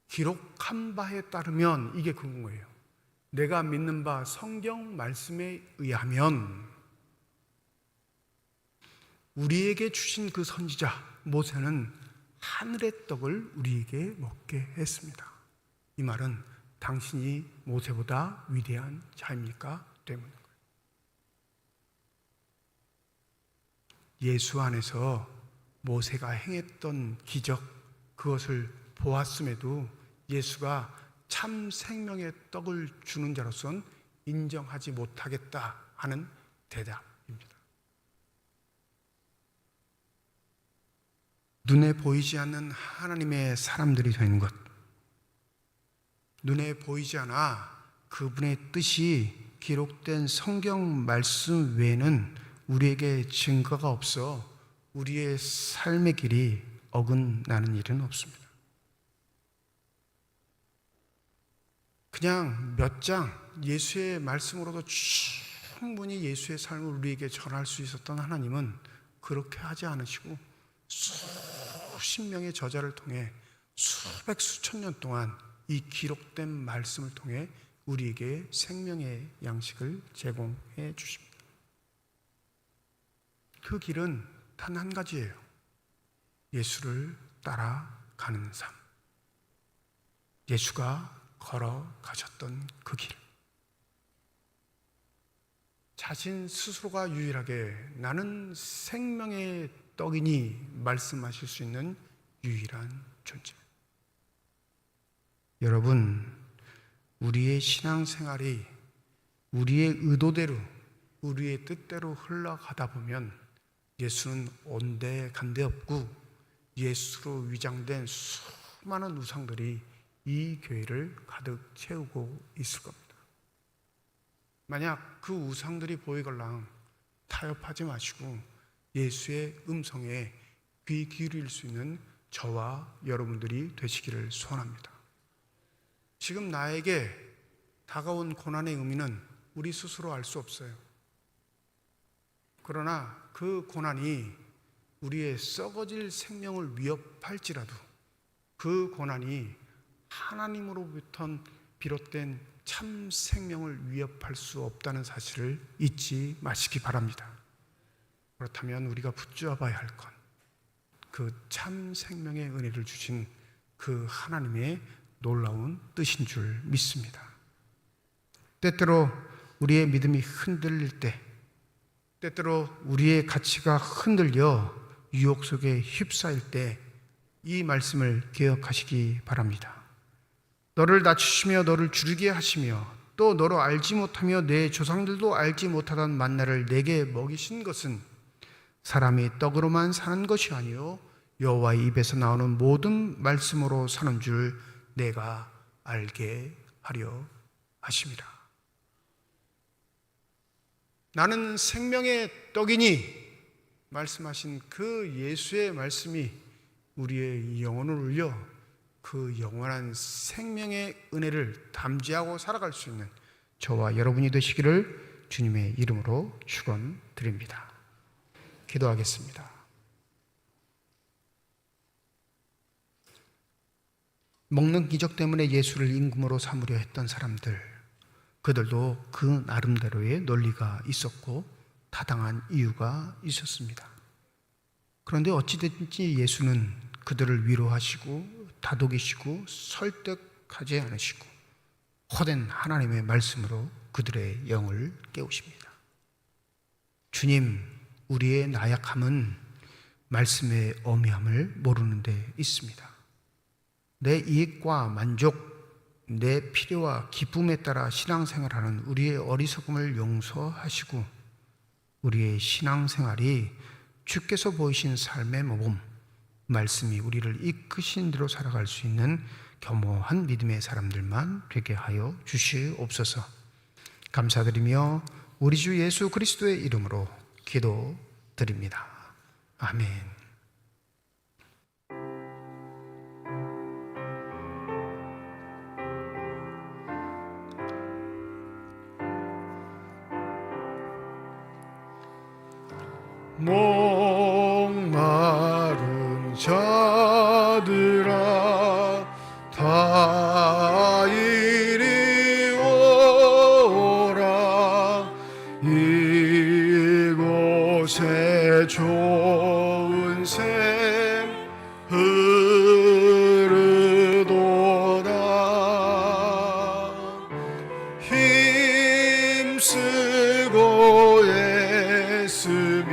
기록한 바에 따르면 이게 그런 거예요. 내가 믿는 바 성경 말씀에 의하면 우리에게 주신 그 선지자 모세는 하늘의 떡을 우리에게 먹게 했습니다. 이 말은 당신이 모세보다 위대한 자입니까? 때문인 거예요. 예수 안에서 모세가 행했던 기적, 그것을 보았음에도 예수가 참 생명의 떡을 주는 자로서는 인정하지 못하겠다 하는 대답입니다. 눈에 보이지 않는 하나님의 사람들이 된 것, 눈에 보이지 않아 그분의 뜻이 기록된 성경 말씀 외에는 우리에게 증거가 없어 우리의 삶의 길이 어긋나는 일은 없습니다. 그냥 몇 장 예수의 말씀으로도 충분히 예수의 삶을 우리에게 전할 수 있었던 하나님은 그렇게 하지 않으시고 수십 명의 저자를 통해 수백 수천 년 동안 이 기록된 말씀을 통해 우리에게 생명의 양식을 제공해 주십니다. 그 길은 단 한 가지예요. 예수를 따라가는 삶. 예수가 걸어가셨던 그 길. 자신 스스로가 유일하게 나는 생명의 떡이니 말씀하실 수 있는 유일한 존재. 여러분, 우리의 신앙생활이 우리의 의도대로, 우리의 뜻대로 흘러가다 보면 예수는 온데간데 없고 예수로 위장된 수많은 우상들이 이 교회를 가득 채우고 있을 겁니다. 만약 그 우상들이 보이걸랑 타협하지 마시고 예수의 음성에 귀 기울일 수 있는 저와 여러분들이 되시기를 소원합니다. 지금 나에게 다가온 고난의 의미는 우리 스스로 알 수 없어요. 그러나 그 고난이 우리의 썩어질 생명을 위협할지라도 그 고난이 하나님으로부터 비롯된 참 생명을 위협할 수 없다는 사실을 잊지 마시기 바랍니다. 그렇다면 우리가 붙잡아야 할 건 그 참 생명의 은혜를 주신 그 하나님의 놀라운 뜻인 줄 믿습니다. 때때로 우리의 믿음이 흔들릴 때, 때때로 우리의 가치가 흔들려 유혹 속에 휩싸일 때 이 말씀을 기억하시기 바랍니다. 너를 낮추시며 너를 줄이게 하시며 또 너로 알지 못하며 내 조상들도 알지 못하던 만나를 내게 먹이신 것은 사람이 떡으로만 사는 것이 아니요 여호와의 입에서 나오는 모든 말씀으로 사는 줄 내가 알게 하려 하심이라. 나는 생명의 떡이니 말씀하신 그 예수의 말씀이 우리의 영혼을 울려 그 영원한 생명의 은혜를 담지하고 살아갈 수 있는 저와 여러분이 되시기를 주님의 이름으로 축원드립니다. 기도하겠습니다. 먹는 기적 때문에 예수를 임금으로 삼으려 했던 사람들, 그들도 그 나름대로의 논리가 있었고 타당한 이유가 있었습니다. 그런데 어찌됐든지 예수는 그들을 위로하시고 다독이시고 설득하지 않으시고 헛된 하나님의 말씀으로 그들의 영을 깨우십니다. 주님, 우리의 나약함은 말씀의 어미함을 모르는 데 있습니다. 내 이익과 만족, 내 필요와 기쁨에 따라 신앙생활하는 우리의 어리석음을 용서하시고 우리의 신앙생활이 주께서 보이신 삶의 모범, 말씀이 우리를 이끄신 대로 살아갈 수 있는 겸허한 믿음의 사람들만 되게 하여 주시옵소서. 감사드리며 우리 주 예수 그리스도의 이름으로 기도드립니다. 아멘. 목마른 자들아 다 이리 오라. 이곳에 좋은 샘 흐르도다. 힘쓰고 애쓰미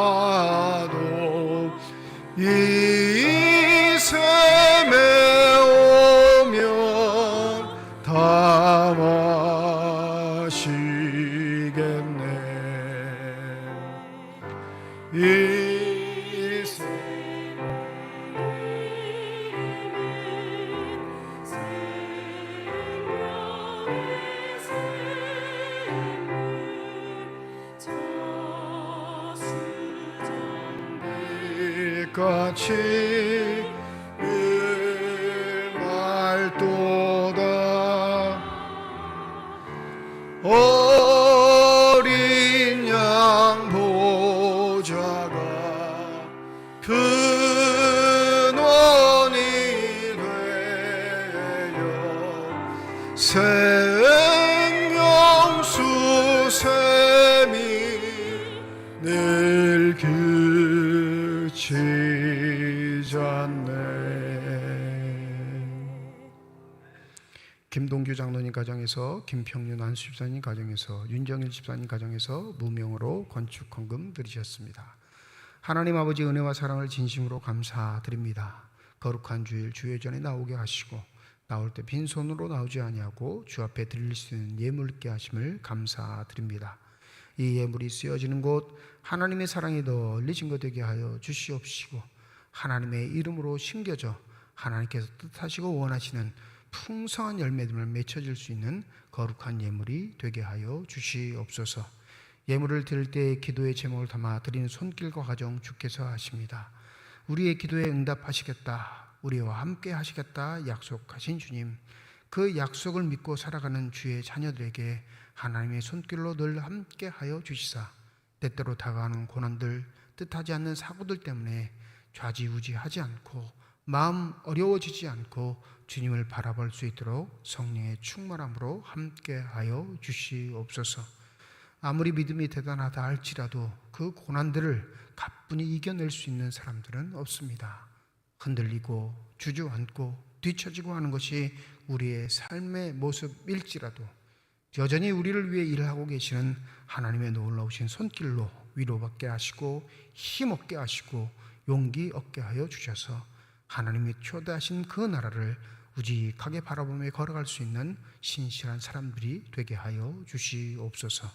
없을지라도 이 샘에 오면 다 마시겠네. 이 샘에 같이 날도다. 어린 양 보좌가 근원이 되어 생명수 샘이 늘 그치 놓치지 않네. 김동규 장로님 가정에서, 김평윤 안수 집사님 가정에서, 윤정일 집사님 가정에서 무명으로 건축 헌금 드리셨습니다. 하나님 아버지 은혜와 사랑을 진심으로 감사드립니다. 거룩한 주일 주회전에 나오게 하시고 나올 때 빈손으로 나오지 아니하고 주 앞에 드릴 수 있는 예물 있게 하심을 감사드립니다. 이 예물이 쓰여지는 곳 하나님의 사랑이 널리 증거되게 하여 주시옵시고 하나님의 이름으로 심겨져 하나님께서 뜻하시고 원하시는 풍성한 열매들을 맺혀질 수 있는 거룩한 예물이 되게 하여 주시옵소서. 예물을 드릴 때 기도의 제목을 담아 드리는 손길과 가정 주께서 하십니다. 우리의 기도에 응답하시겠다, 우리와 함께 하시겠다 약속하신 주님, 그 약속을 믿고 살아가는 주의 자녀들에게 하나님의 손길로 늘 함께 하여 주시사 때때로 다가가는 고난들, 뜻하지 않는 사고들 때문에 좌지우지하지 않고 마음 어려워지지 않고 주님을 바라볼 수 있도록 성령의 충만함으로 함께 하여 주시옵소서. 아무리 믿음이 대단하다 할지라도 그 고난들을 가뿐히 이겨낼 수 있는 사람들은 없습니다. 흔들리고 주저앉고 뒤처지고 하는 것이 우리의 삶의 모습일지라도 여전히 우리를 위해 일하고 계시는 하나님의 놀라우신 손길로 위로받게 하시고 힘없게 하시고 용기 얻게 하여 주셔서 하나님이 초대하신 그 나라를 우직하게 바라보며 걸어갈 수 있는 신실한 사람들이 되게 하여 주시옵소서.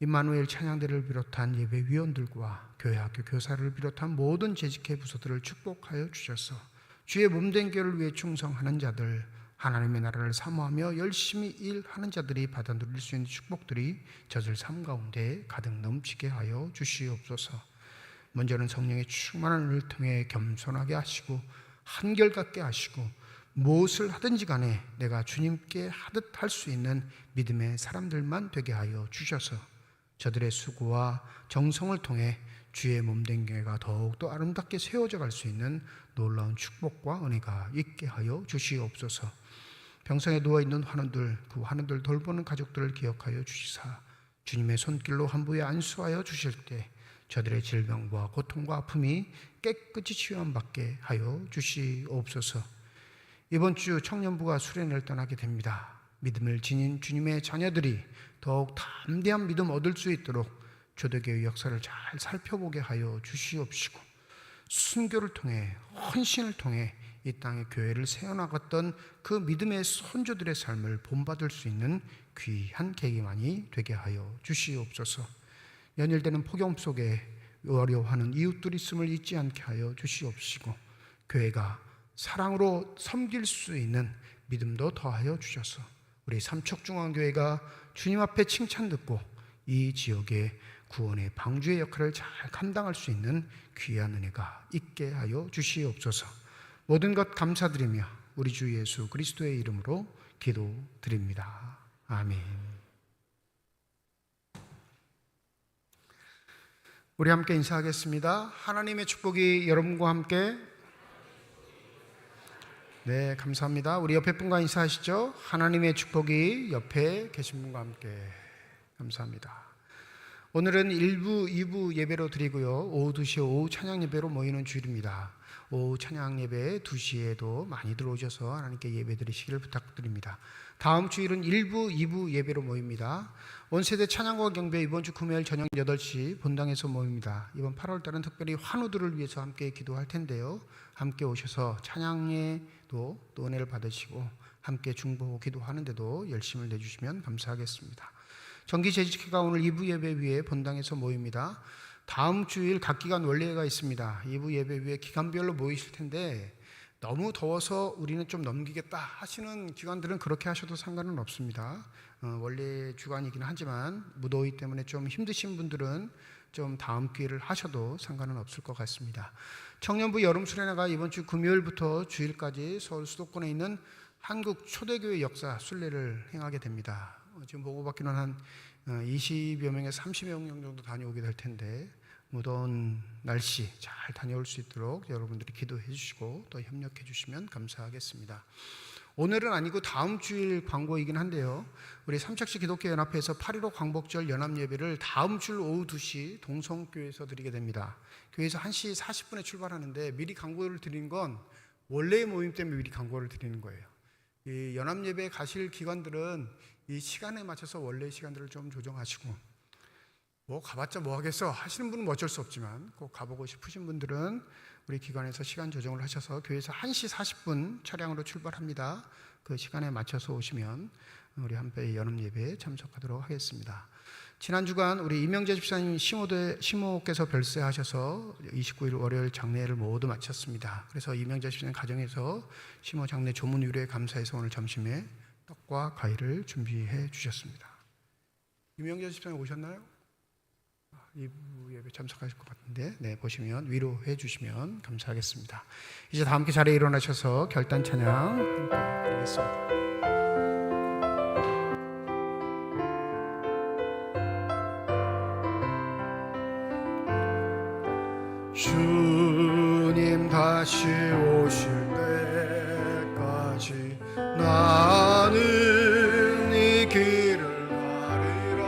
임마누엘 찬양대를 비롯한 예배위원들과 교회학교 교사를 비롯한 모든 재직회 부서들을 축복하여 주셔서 주의 몸된 교회를 위해 충성하는 자들, 하나님의 나라를 사모하며 열심히 일하는 자들이 받아 누릴 수 있는 축복들이 저들 삶 가운데 가득 넘치게 하여 주시옵소서. 먼저는 성령의 충만한 은혜를 통해 겸손하게 하시고 한결같게 하시고 무엇을 하든지 간에 내가 주님께 하듯 할 수 있는 믿음의 사람들만 되게 하여 주셔서 저들의 수고와 정성을 통해 주의 몸된 교회가 더욱더 아름답게 세워져 갈 수 있는 놀라운 축복과 은혜가 있게 하여 주시옵소서. 병상에 누워있는 환우들, 그 환우들 돌보는 가족들을 기억하여 주시사 주님의 손길로 한부에 안수하여 주실 때 저들의 질병과 고통과 아픔이 깨끗이 치유함받게 하여 주시옵소서. 이번 주 청년부가 수련회를 떠나게 됩니다. 믿음을 지닌 주님의 자녀들이 더욱 담대한 믿음 얻을 수 있도록 초대교회 역사를 잘 살펴보게 하여 주시옵시고 순교를 통해 헌신을 통해 이 땅의 교회를 세워나갔던 그 믿음의 선조들의 삶을 본받을 수 있는 귀한 계기만이 되게 하여 주시옵소서. 연일되는 폭염 속에 어려워하는 이웃들이 있음을 잊지 않게 하여 주시옵시고 교회가 사랑으로 섬길 수 있는 믿음도 더하여 주셔서 우리 삼척중앙교회가 주님 앞에 칭찬 듣고 이 지역의 구원의 방주의 역할을 잘 감당할 수 있는 귀한 은혜가 있게 하여 주시옵소서. 모든 것 감사드리며 우리 주 예수 그리스도의 이름으로 기도드립니다. 아멘. 우리 함께 인사하겠습니다. 하나님의 축복이 여러분과 함께. 네, 감사합니다. 우리 옆에 분과 인사하시죠. 하나님의 축복이 옆에 계신 분과 함께. 감사합니다. 오늘은 1부, 2부 예배로 드리고요. 오후 2시에 오후 찬양 예배로 모이는 주일입니다. 오후 찬양 예배 2시에도 많이 들어오셔서 하나님께 예배 드리시기를 부탁드립니다. 다음 주일은 1부, 2부 예배로 모입니다. 온세대 찬양과 경배 이번 주 금요일 저녁 8시 본당에서 모입니다. 이번 8월달은 특별히 환우들을 위해서 함께 기도할 텐데요. 함께 오셔서 찬양에도 또 은혜를 받으시고 함께 중보하고 기도하는데도 열심을 내주시면 감사하겠습니다. 정기재직회가 오늘 2부 예배 위에 본당에서 모입니다. 다음 주일 각 기간 원례가 있습니다. 2부 예배 위에 기간별로 모이실 텐데 너무 더워서 우리는 좀 넘기겠다 하시는 기관들은 그렇게 하셔도 상관은 없습니다. 원래 주간이긴 하지만 무더위 때문에 좀 힘드신 분들은 좀 다음 기회를 하셔도 상관은 없을 것 같습니다. 청년부 여름 수련회가 이번 주 금요일부터 주일까지 서울 수도권에 있는 한국 초대교회 역사 순례를 행하게 됩니다. 지금 보고받기는 한 20여 명에서 30여 명 정도 다녀오게 될 텐데 무더운 날씨 잘 다녀올 수 있도록 여러분들이 기도해 주시고 또 협력해 주시면 감사하겠습니다. 오늘은 아니고 다음 주일 광고이긴 한데요. 우리 삼척시 기독교 연합회에서 8.15 광복절 연합 예배를 다음 주 오후 2시 동성교회에서 드리게 됩니다. 교회에서 1시 40분에 출발하는데 미리 광고를 드리는 건 원래의 모임 때문에 미리 광고를 드리는 거예요. 이 연합 예배 가실 기관들은 이 시간에 맞춰서 원래 시간들을 좀 조정하시고, 뭐 가봤자 뭐 하겠어 하시는 분은 어쩔 수 없지만 꼭 가보고 싶으신 분들은 우리 기관에서 시간 조정을 하셔서 교회에서 1시 40분 차량으로 출발합니다. 그 시간에 맞춰서 오시면 우리 한배 연합 예배에 참석하도록 하겠습니다. 지난 주간 우리 이명재 집사님 시모께서 별세하셔서 29일 월요일 장례를 모두 마쳤습니다. 그래서 이명재 집사님 가정에서 시모 장례 조문 위로에 감사해서 오늘 점심에 떡과 과일을 준비해 주셨습니다. 이명재 집사님 오셨나요? 이 예배 참석하실 것 같은데, 네, 보시면 위로해 주시면 감사하겠습니다. 이제 다 함께 자리에 일어나셔서 결단 찬양 함께 드리겠습니다. 주님 다시 오실 때까지 나는 이 길을 가리라.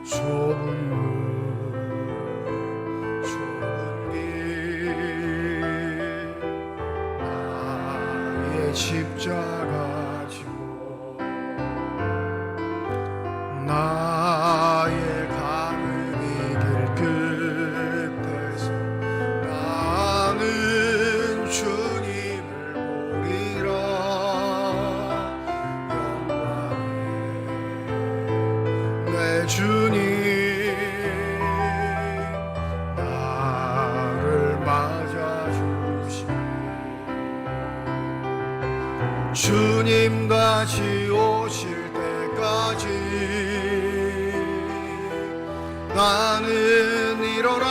좁은 길 나의 십자가 지고 나의 가는 이 길 끝에서 나는 주님을 보리라. 영광의 내 주님 나를 맞아주시니 주님 다시 오실 때까지 나는 일어나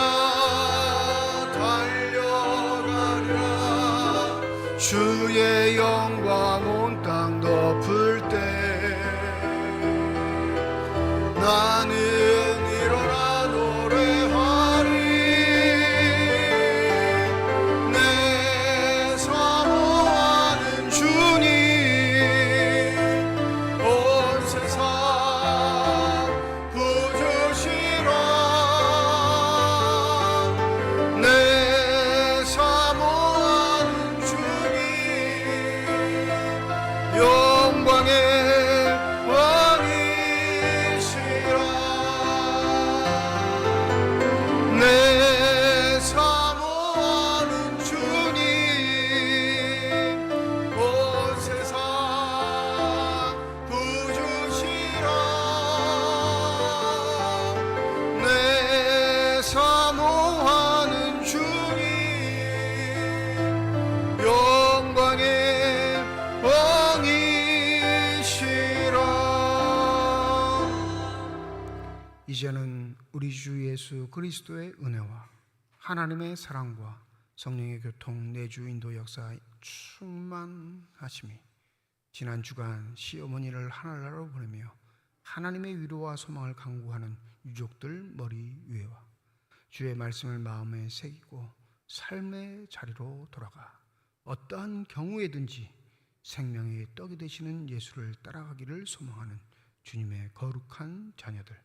달려가리라. 주의 영광 온 땅 덮을 때 나는 일어나 노래하리. 내 사모하는 주님 온 세상 구주시라. 내 사모하는 주님 영광의 왕이시라. 내 사모하는 주님 온 세상 구주시라. 내 사모하는 주님 영광의 왕이시라. 이제는 우리 주 예수 그리스도의 은혜와 하나님의 사랑과 성령의 교통 내주 인도 역사 충만하심이 지난 주간 시어머니를 하늘나라로 보내며 하나님의 위로와 소망을 강구하는 유족들 머리 위에와 주의 말씀을 마음에 새기고 삶의 자리로 돌아가 어떠한 경우에든지 생명의 떡이 되시는 예수를 따라가기를 소망하는 주님의 거룩한 자녀들,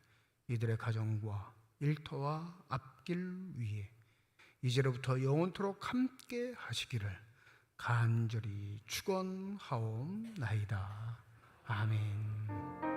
이들의 가정과 일터와 앞길 위에 이제로부터 영원토록 함께 하시기를 간절히 축원하옵나이다. 아멘.